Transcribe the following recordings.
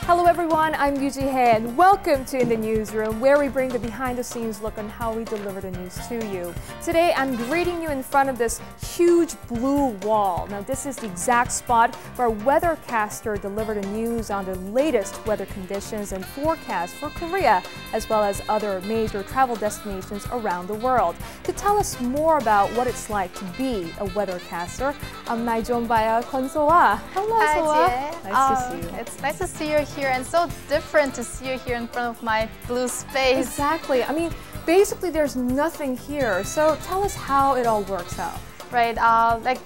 Hello everyone, I'm Ji-hye and welcome to In the Newsroom, where we bring the behind-the-scenes look on how we deliver the news to you. Today, I'm greeting you in front of this huge blue wall. Now, this is the exact spot where a weathercaster delivered the news on the latest weather conditions and forecasts for Korea, as well as other major travel destinations around the world. To tell us more about what it's like to be a weathercaster, I'm Naijomba야 Konsoa. Hello, Hi, Soa. Nice to see you. It's nice to see you here, and so different to see you here in front of my blue space. Exactly. I mean, basically there's nothing here. So tell us how it all works out. Right,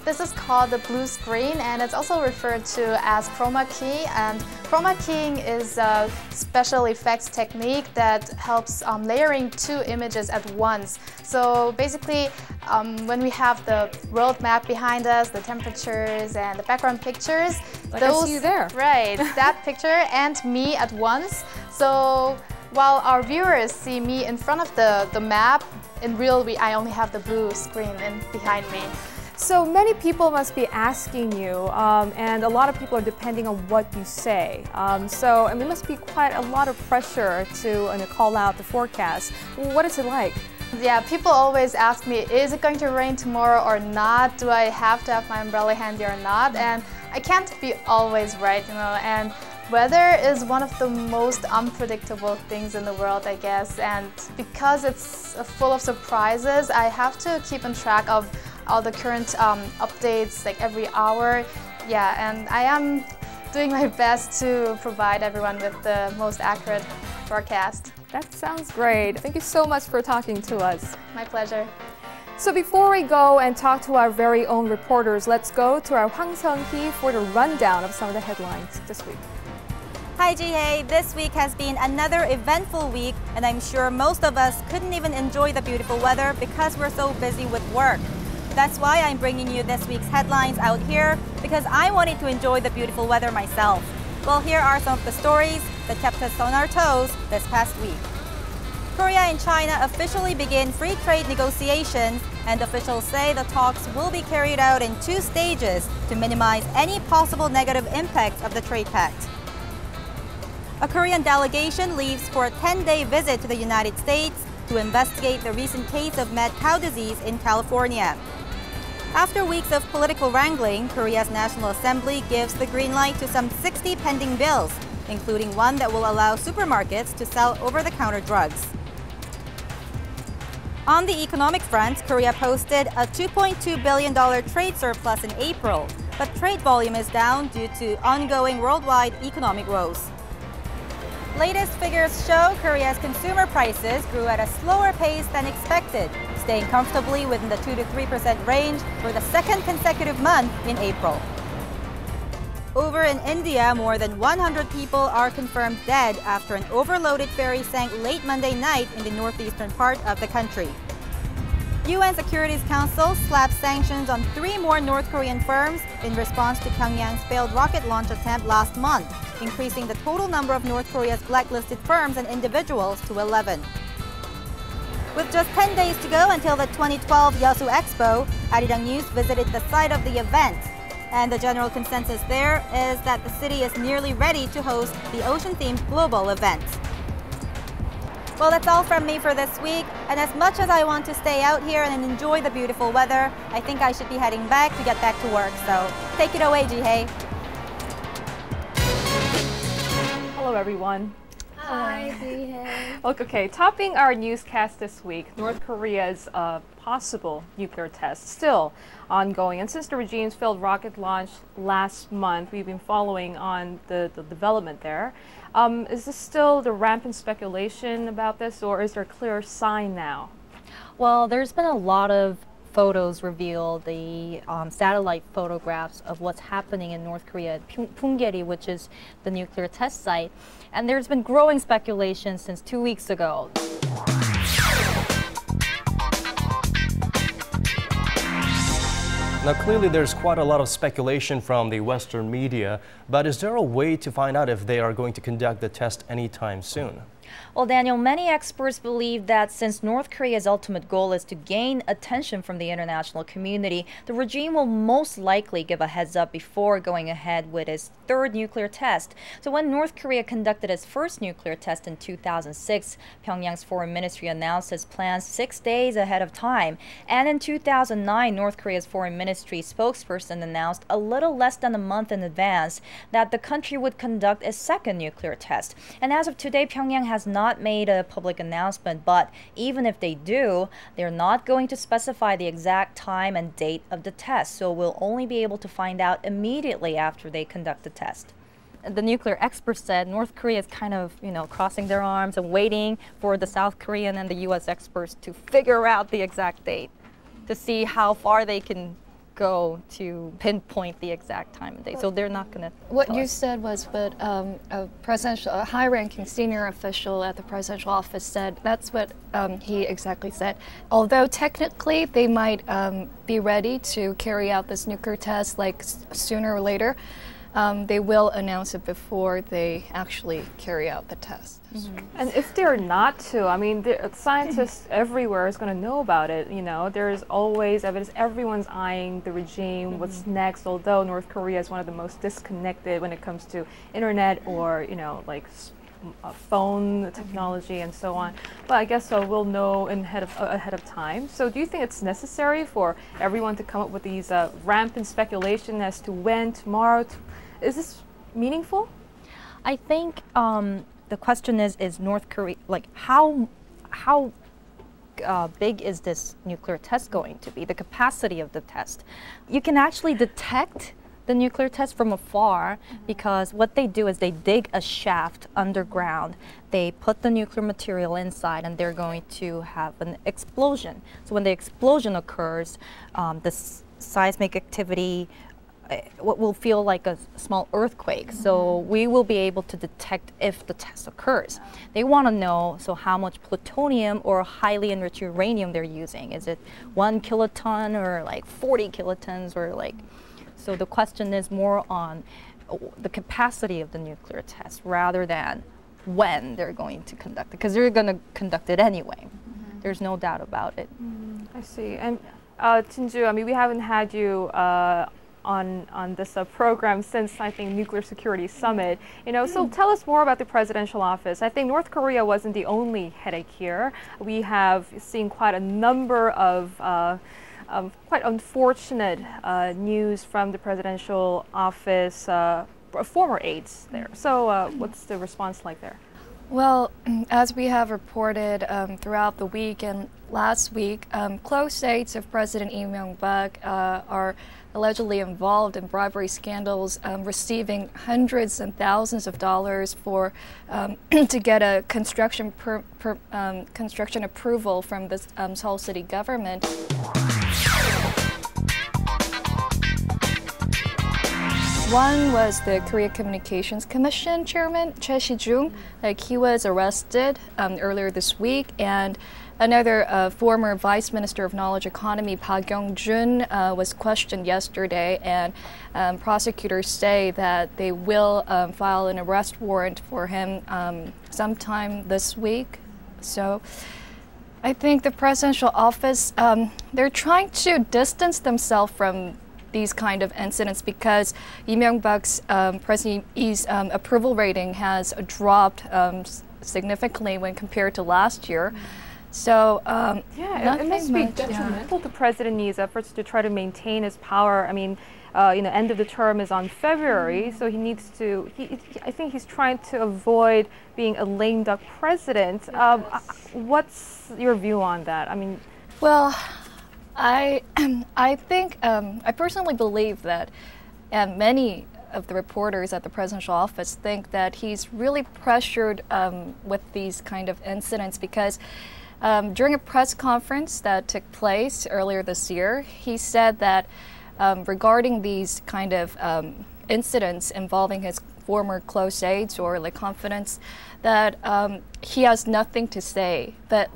this is called the blue screen, and it's also referred to as chroma key. And chroma keying is a special effects technique that helps layering two images at once. So basically, when we have the world map behind us, the temperatures and the background pictures, like I see you there. Right, that picture and me at once. So while our viewers see me in front of the map, in real, I only have the blue screen behind me. So many people must be asking you, and a lot of people are depending on what you say. So it must be quite a lot of pressure to call out the forecast. What is it like? Yeah, people always ask me, is it going to rain tomorrow or not? Do I have to have my umbrella handy or not? And I can't be always right, and weather is one of the most unpredictable things in the world, I guess, and because it's full of surprises, I have to keep on track of all the current updates like every hour. Yeah, and I am doing my best to provide everyone with the most accurate forecast. That sounds great. Thank you so much for talking to us. My pleasure. So before we go and talk to our very own reporters, let's go to our Hwang Ji-hye for the rundown of some of the headlines this week. Hi Ji-hye, this week has been another eventful week, and I'm sure most of us couldn't even enjoy the beautiful weather because we're so busy with work. That's why I'm bringing you this week's headlines out here, because I wanted to enjoy the beautiful weather myself. Well, here are some of the stories that kept us on our toes this past week. Korea and China officially begin free trade negotiations, and officials say the talks will be carried out in 2 stages to minimize any possible negative impacts of the trade pact. A Korean delegation leaves for a 10-day visit to the United States to investigate the recent case of mad cow disease in California. After weeks of political wrangling, Korea's National Assembly gives the green light to some 60 pending bills, including one that will allow supermarkets to sell over-the-counter drugs. On the economic front, Korea posted a $2.2 billion trade surplus in April, but trade volume is down due to ongoing worldwide economic woes. Latest figures show Korea's consumer prices grew at a slower pace than expected, staying comfortably within the 2 to 3% range for the second consecutive month in April. Over in India, more than 100 people are confirmed dead after an overloaded ferry sank late Monday night in the northeastern part of the country. UN Security Council slapped sanctions on 3 more North Korean firms in response to Pyongyang's failed rocket launch attempt last month, increasing the total number of North Korea's blacklisted firms and individuals to 11. With just 10 days to go until the 2012 Yeosu Expo, Arirang News visited the site of the event. And the general consensus there is that the city is nearly ready to host the ocean-themed global event. Well, that's all from me for this week. And as much as I want to stay out here and enjoy the beautiful weather, I think I should be heading back to get back to work. So take it away, Ji-hye. Hello everyone. Hi, Ji-hye. Okay, topping our newscast this week, North Korea's possible nuclear test still ongoing. And since the regime's failed rocket launch last month, we've been following on the development there. Is this still the rampant speculation about this, or is there a clear sign now? Well, there's been a lot of photos revealed, the satellite photographs of what's happening in North Korea at Punggye-ri, which is the nuclear test site. And there's been growing speculation since 2 weeks ago. Now, clearly there's quite a lot of speculation from the Western media, but is there a way to find out if they are going to conduct the test anytime soon? Well, Daniel, many experts believe that since North Korea's ultimate goal is to gain attention from the international community, the regime will most likely give a heads up before going ahead with its third nuclear test. So when North Korea conducted its first nuclear test in 2006, Pyongyang's foreign ministry announced its plans 6 days ahead of time. And in 2009, North Korea's foreign ministry spokesperson announced a little less than a month in advance that the country would conduct a second nuclear test. And as of today, Pyongyang has not made a public announcement, but even if they do, they're not going to specify the exact time and date of the test, so we'll only be able to find out immediately after they conduct the test. The nuclear experts said North Korea is kind of, crossing their arms and waiting for the South Korean and the U.S. experts to figure out the exact date to see how far they can go to pinpoint the exact time and date. So they're not going to. What you said was what a high-ranking senior official at the presidential office said. That's what he exactly said. Although technically they might be ready to carry out this nuclear test like sooner or later, they will announce it before they actually carry out the test. And if they're not to, I mean, scientists everywhere is going to know about it. There's always evidence. Everyone's eyeing the regime. What's next? Although North Korea is one of the most disconnected when it comes to internet or phone technology and so on. But I guess we'll know ahead of time. So do you think it's necessary for everyone to come up with these rampant speculation as to when, tomorrow? Is this meaningful? I think the question is North Korea, how big is this nuclear test going to be? The capacity of the test. You can actually detect the nuclear test from afar because what they do is they dig a shaft underground. They put the nuclear material inside and they're going to have an explosion. So when the explosion occurs, the seismic activity what will feel like a small earthquake. So we will be able to detect if the test occurs. They want to know how much plutonium or highly enriched uranium they're using. Is it 1 kiloton or 40 kilotons or so the question is more on the capacity of the nuclear test rather than when they're going to conduct it, because they're going to conduct it anyway. There's no doubt about it. I see. And Jinju, I mean, we haven't had you on this program since, I think, Nuclear Security Summit. So tell us more about the presidential office. I think North Korea wasn't the only headache here. We have seen quite a number of quite unfortunate news from the presidential office, former aides there. So what's the response like there? Well, as we have reported throughout the week and last week, close aides of President Ji Myeong-gil are allegedly involved in bribery scandals, receiving hundreds and thousands of dollars for to get a construction approval from the Seoul city government. One was the Korea Communications Commission chairman, Choi Yu-seon. He was arrested earlier this week, and another former Vice Minister of Knowledge Economy, Park Kyung-jun, was questioned yesterday, and prosecutors say that they will file an arrest warrant for him sometime this week. So I think the presidential office, they're trying to distance themselves from these kind of incidents because Ji Myeong-gil's President Yi's approval rating has dropped significantly when compared to last year. So it must be detrimental to President Yi's efforts to try to maintain his power. I mean, end of the term is on February, so he needs to. I think he's trying to avoid being a lame duck president. What's your view on that? I mean, well, I think I personally believe that, and many of the reporters at the presidential office think that he's really pressured with these kind of incidents because during a press conference that took place earlier this year, he said that regarding these kind of incidents involving his former close aides or confidants, that he has nothing to say. But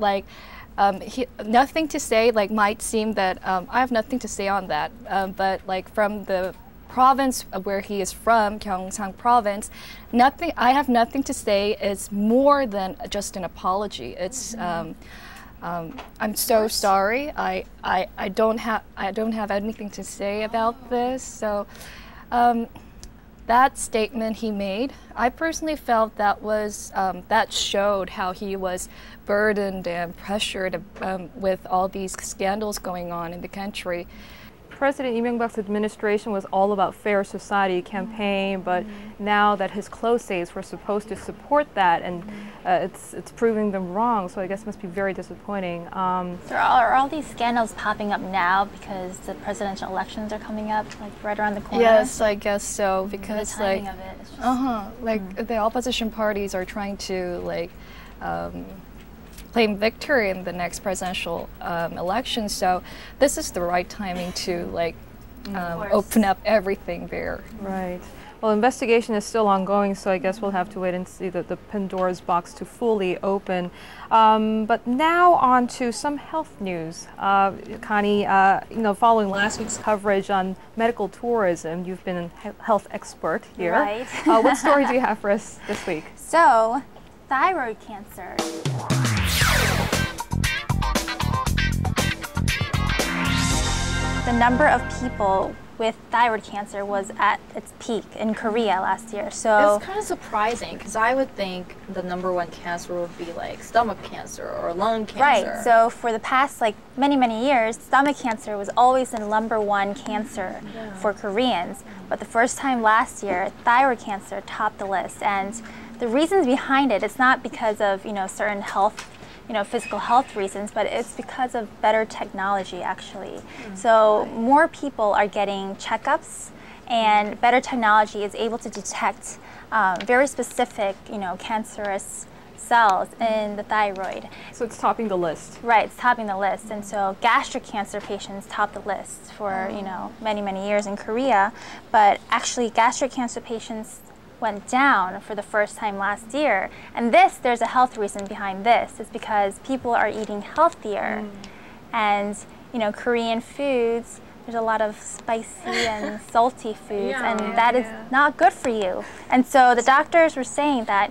nothing to say might seem that I have nothing to say on that. But from the province where he is from, Gyeongsang province, I have nothing to say. It's more than just an apology. It's I'm so sorry. I don't have anything to say about this. So that statement he made, I personally felt that was that showed how he was burdened and pressured with all these scandals going on in the country. President Lee Myung-bak's administration was all about fair society campaign, but now that his close aides were supposed to support that, and it's proving them wrong. So I guess it must be very disappointing. So are all these scandals popping up now because the presidential elections are coming up, like right around the corner? Yes, I guess so. Because the timing of it is just the opposition parties are trying to claim victory in the next presidential election. So this is the right timing to open up everything there. Right. Well, investigation is still ongoing, so I guess we'll have to wait and see the Pandora's box to fully open. But now on to some health news. Connie, following last week's coverage on medical tourism, you've been a health expert here. Right. What story do you have for us this week? So, thyroid cancer. The number of people with thyroid cancer was at its peak in Korea last year. So it's kind of surprising because I would think the #1 cancer would be like stomach cancer or lung cancer. Right. So for the past many years, stomach cancer was always the #1 cancer for Koreans. But the first time last year, thyroid cancer topped the list. And the reasons behind it, it's not because of certain health, physical health reasons, but it's because of better technology, actually. So more people are getting checkups, and better technology is able to detect very specific, cancerous cells in the thyroid. So it's topping the list. Right, it's topping the list. And so gastric cancer patients top the list for, many years in Korea. But actually, gastric cancer patients went down for the first time last year. And there's a health reason behind this. It's because people are eating healthier. And, Korean foods, there's a lot of spicy and salty foods, and that is not good for you. And so the doctors were saying that,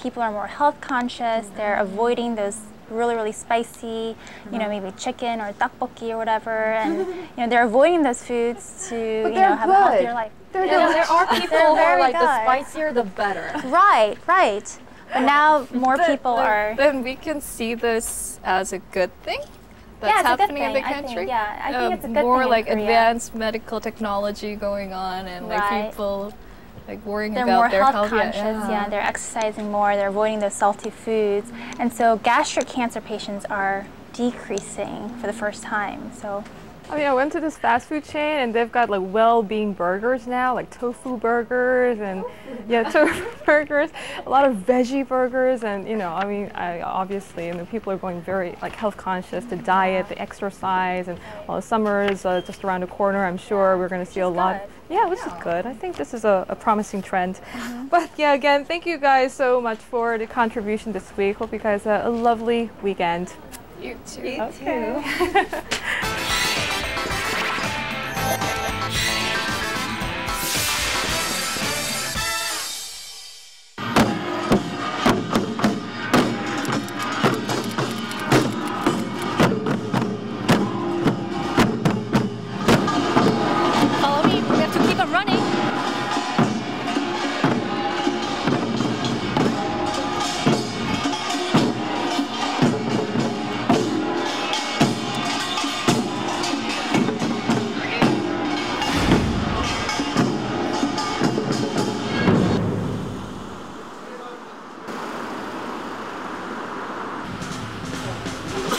people are more health conscious, they're avoiding those really spicy, maybe chicken or tteokbokki or whatever, and they're avoiding those foods to have a healthier life. There are people who are like, the spicier the better. Right. But now more people are. Then we can see this as a good thing. That's happening in the country. I think it's a good thing. More advanced medical technology going on, and people worrying about their health. They're more health conscious. They're exercising more. They're avoiding those salty foods, and so gastric cancer patients are decreasing for the first time. So. I went to this fast food chain and they've got well-being burgers now, like tofu burgers and tofu burgers, a lot of veggie burgers, and obviously people are going very health conscious, the diet, the exercise, and while the summer is just around the corner, I'm sure we're going to see a lot. Which is good. I think this is a promising trend. But again, thank you guys so much for the contribution this week. Hope you guys have a lovely weekend. You too. You too.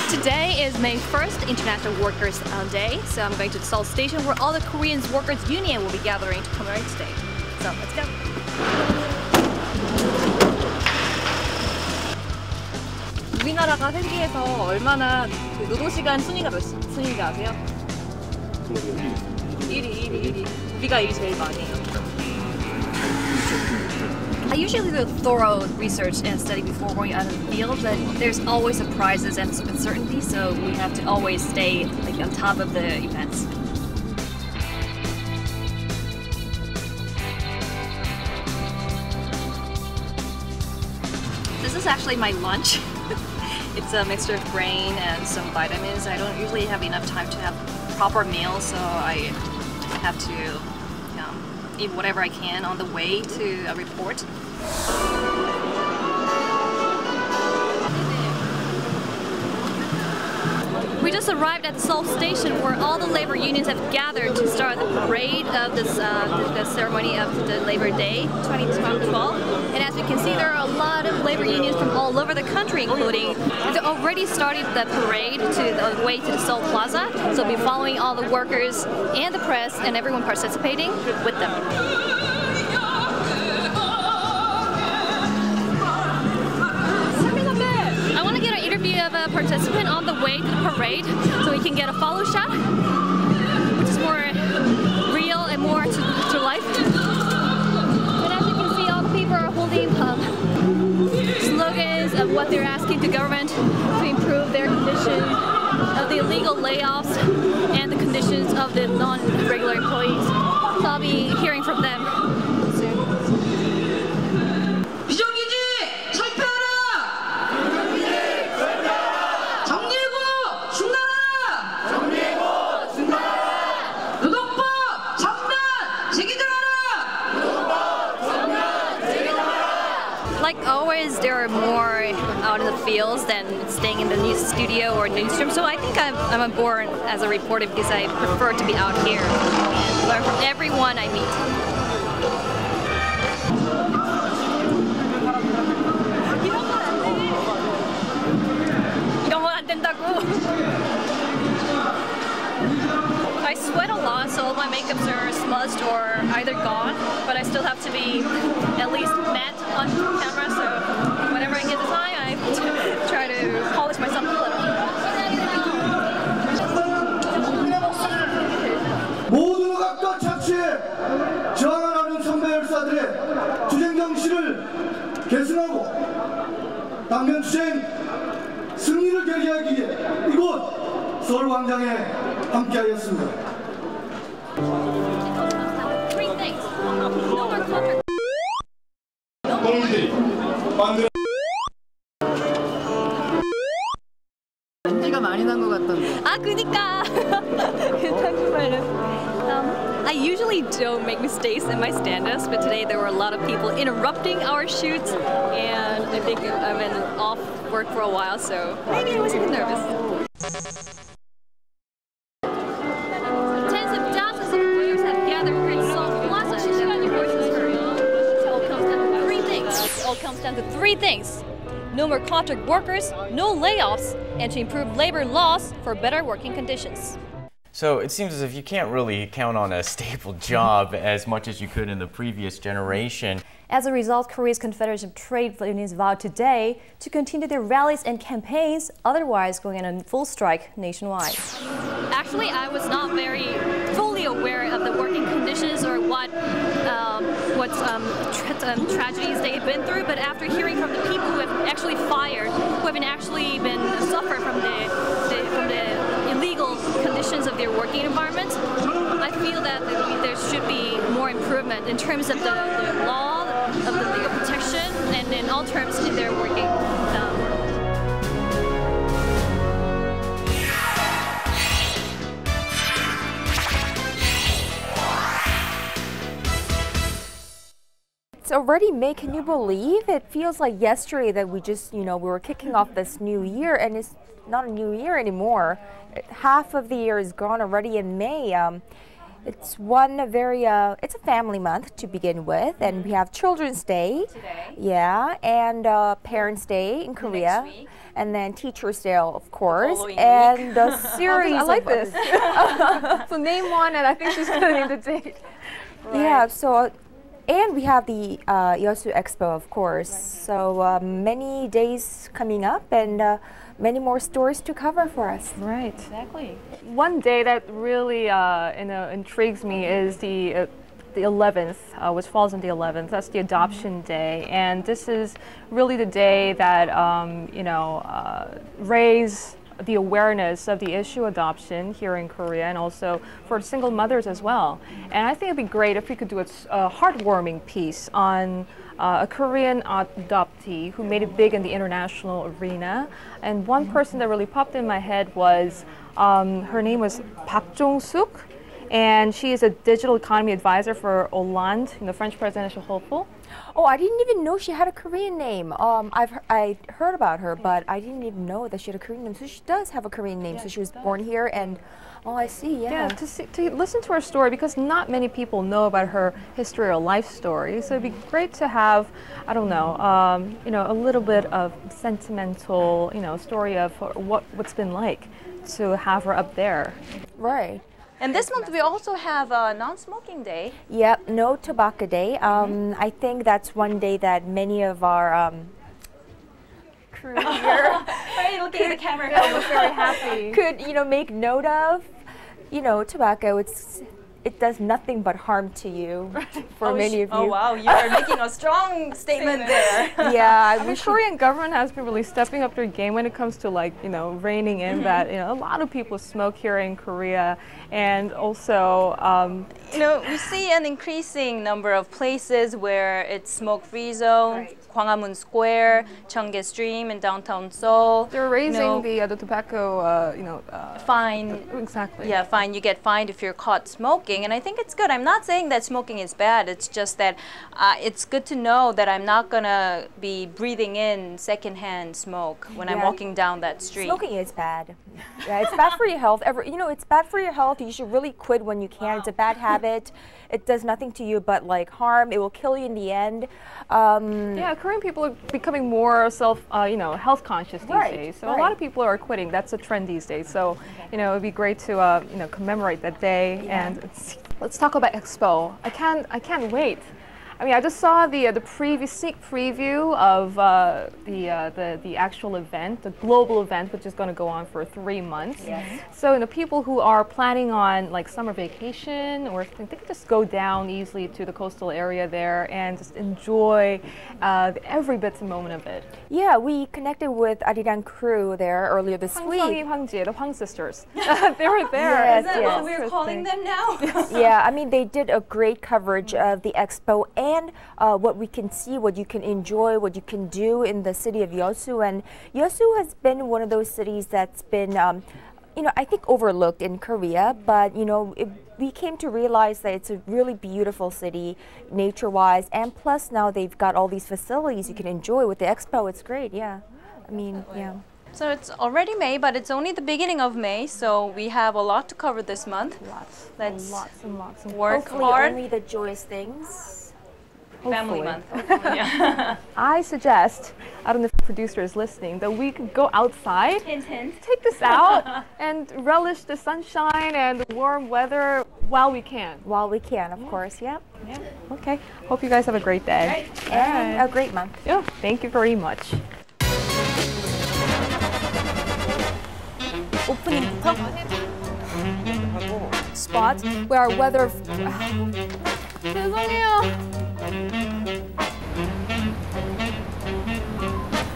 Today is May 1st, International Workers' Day, so I'm going to the Seoul station where all the Korean Workers' Union will be gathering to commemorate today. So let's go. 우리나라가 세계에서 얼마나 노동시간 순위가 몇 순위인지 아세요? 1위. 우리가 1위 제일 많이 해요. I usually do thorough research and study before going out in the field, but there's always surprises and uncertainty, so we have to always stay on top of the events. this is actually my lunch. It's a mixture of grain and some vitamins. I don't usually have enough time to have proper meals, so I have to eat whatever I can on the way to a report. We just arrived at the Seoul station where all the labor unions have gathered to start the parade of this the ceremony of the Labor Day 2012. And as we can see, there are a lot of labor unions from all over the country, including they already started the parade to the way to the Seoul Plaza. So we'll be following all the workers and the press and everyone participating with them. Interview of a participant on the way to the parade so we can get a follow shot, which is more real and more to life. And as you can see, all the people are holding slogans of what they're asking the government to improve their conditions of the illegal layoffs and the conditions of the non-regular employees. So I'll be hearing from them soon. Like always, there are more out in the fields than staying in the news studio or newsroom. So I think I'm born as a reporter because I prefer to be out here and learn from everyone I meet. 이런 건 안 된다고. I sweat a lot, so all my makeups are smudged or either gone, but I still have to be at least matte on camera, so whenever I get the time, I try to polish myself a little. 모든 각각 착취에 저항하는 선배 열사들의 투쟁 정신을 계승하고 당면 투쟁 승리를 결의하기 위해 이곳 서울 광장에 함께하였습니다. 먼지가 많이 난 것 같던데. 아, 그니까. I usually don't make mistakes in my stand-ups, but today there were a lot of people interrupting our shoots, and I think I've been off work for a while, so maybe I was a bit nervous. Tens of thousands of workers have gathered here in Seoul Plaza to show their voices heard. It all comes down to three things. It all comes down to three things. No more contract workers, no layoffs, and to improve labor laws for better working conditions. So it seems as if you can't really count on a stable job as much as you could in the previous generation. As a result, Korea's Confederation of Trade Unions vowed today to continue their rallies and campaigns, otherwise going on a full strike nationwide. Actually, I was not very fully aware of the working conditions or what tragedies they've been through, but after hearing from the people who have actually fired, who have actually been suffered from the illegal conditions of their working environment, I feel that there should be more improvement in terms of the law, of the legal protection, and in all terms in their working. It's already May, can you believe? It feels like yesterday that we just, we were kicking off this new year, and it's not a new year anymore. Half of the year is gone already in May. It's it's a family month to begin with, and we have Children's Day. Today. Yeah, and Parents' Day in Korea. And then Teacher's Day, of course, Following and the series. I like this. So name one, and I think she's gonna name the date. Right. Yeah. So. And we have the Yeosu Expo, of course. So many days coming up and many more stories to cover for us. Right. Exactly. One day that really intrigues me is the 11th, which falls on the 11th. That's the Adoption Day. And this is really the day that, raise the awareness of the issue adoption here in Korea, and also for single mothers as well. And I think it'd be great if we could do a heartwarming piece on a Korean adoptee who made it big in the international arena. And one person that really popped in my head was, her name was Park Jong-suk, and she is a digital economy advisor for Hollande, the French presidential hopeful. Oh, I didn't even know she had a Korean name. I heard about her, but I didn't even know that she had a Korean name. So she does have a Korean name. So she was born here, and oh, I see. Yeah. To listen to her story, because not many people know about her history or life story. So it'd be great to have, I don't know, a little bit of sentimental, story of what's been like to have her up there. Right. And this month we also have a non-smoking day. Yep, no tobacco day. I think that's one day that many of our crew here Right, looking at the camera. was very happy. could, make note of. Tobacco, it does nothing but harm to you for many of you. Oh wow, you are making a strong statement there. Yeah, I mean, Korean government has been really stepping up their game when it comes to reining in that a lot of people smoke here in Korea, and also we see an increasing number of places where it's smoke-free zone. Right. Gwanghwamun Square, Cheonggye Stream in downtown Seoul. They're raising the tobacco, fine. Exactly. Yeah, fine. You get fined if you're caught smoking, and I think it's good. I'm not saying that smoking is bad. It's just that it's good to know that I'm not gonna be breathing in secondhand smoke when I'm walking down that street. Smoking is bad. Yeah, it's bad for your health. It's bad for your health. You should really quit when you can. It's a bad habit. It does nothing to you but harm. It will kill you in the end. Korean people are becoming more health conscious these days. So a lot of people are quitting. That's a trend these days. So, it'd be great to commemorate that day. Yeah. And let's talk about Expo. I can't wait. I mean, I just saw the sneak preview of the actual event, the global event, which is going to go on for 3 months. Yes. So, people who are planning on summer vacation, or they can just go down easily to the coastal area there and just enjoy every bit and moment of it. Yeah, we connected with Arirang crew there earlier this week. Hwang Ji-hye, the Hwang sisters. They were there. Yes, is that what we're calling them now? Yeah, I mean, they did a great coverage of the expo and what we can see, what you can enjoy, what you can do in the city of Yeosu. And Yeosu has been one of those cities that's been, I think overlooked in Korea, but, we came to realize that it's a really beautiful city, nature-wise, and plus now they've got all these facilities you can enjoy with the expo. It's great, yeah. I mean, yeah. So it's already May, but it's only the beginning of May, so we have a lot to cover this month. Lots and lots. Work hopefully hard. Only the joyous things. Family month. Yeah. I suggest, I don't know if the producer is listening, that we could go outside, hint, hint. take this out, and relish the sunshine and the warm weather while we can. While we can, of course, yeah. Okay, hope you guys have a great day. Right. And a great month. Yeah, thank you very much. 오프닝부터 spot where our weather. 죄송해요.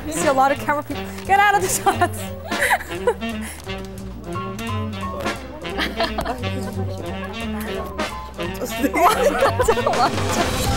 See a lot of camera people. Get out of the shots. 진짜